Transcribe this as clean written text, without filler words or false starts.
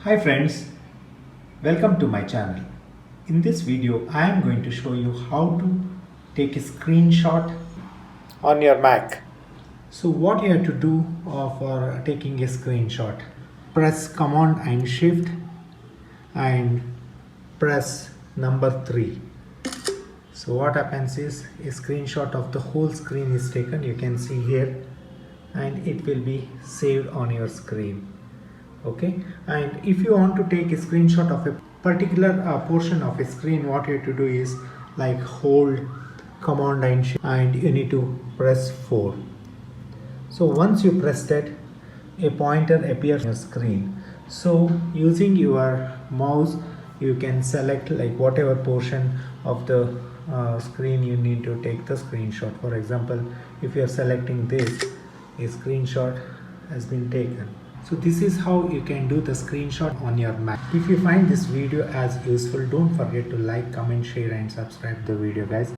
Hi friends, welcome to my channel. In this video I am going to show you how to take a screenshot on your Mac. So what you have to do for taking a screenshot, press Command and Shift and press number 3. So what happens is a screenshot of the whole screen is taken, you can see here, and it will be saved on your screen. Okay, and if you want to take a screenshot of a particular portion of a screen, what you have to do is like hold Command and Shift and you need to press 4. So once you press that, a pointer appears on your screen. So using your mouse you can select like whatever portion of the screen you need to take the screenshot. For example, if you are selecting this, a screenshot has been taken. So this is how you can do the screenshot on your Mac. If you find this video as useful, don't forget to like, comment, share and subscribe the video guys.